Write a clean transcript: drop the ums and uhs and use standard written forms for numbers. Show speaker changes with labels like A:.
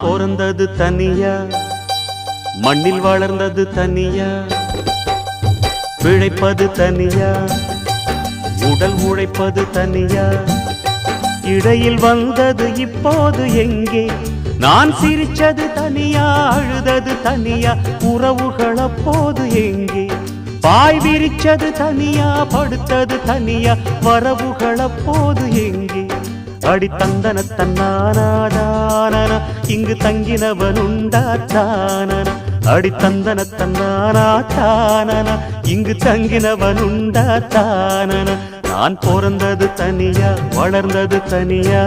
A: பிறந்தது தனியா, மண்ணில் வளர்ந்தது தனியா, பிழைப்பது தனியா, உடல் உழைப்பது தனியா, இடையில் வந்தது இப்போது எங்கே? நான் சிரிச்சது தனியா, அழுதது தனியா, உறவுகள் அப்போது எங்கே? பாய் விரிச்சது தனியா, படுத்தது தனியா, வரவுகள் அப்போது எங்கே? அடி தந்தன தன்னானாதான இங்கு தங்கினவனுண்டா தானன, அடி தந்தன தன்னானாதான இங்கு தங்கினவனுண்டா தானன. நான் பிறந்தது தனியா, வளர்ந்தது தனியா.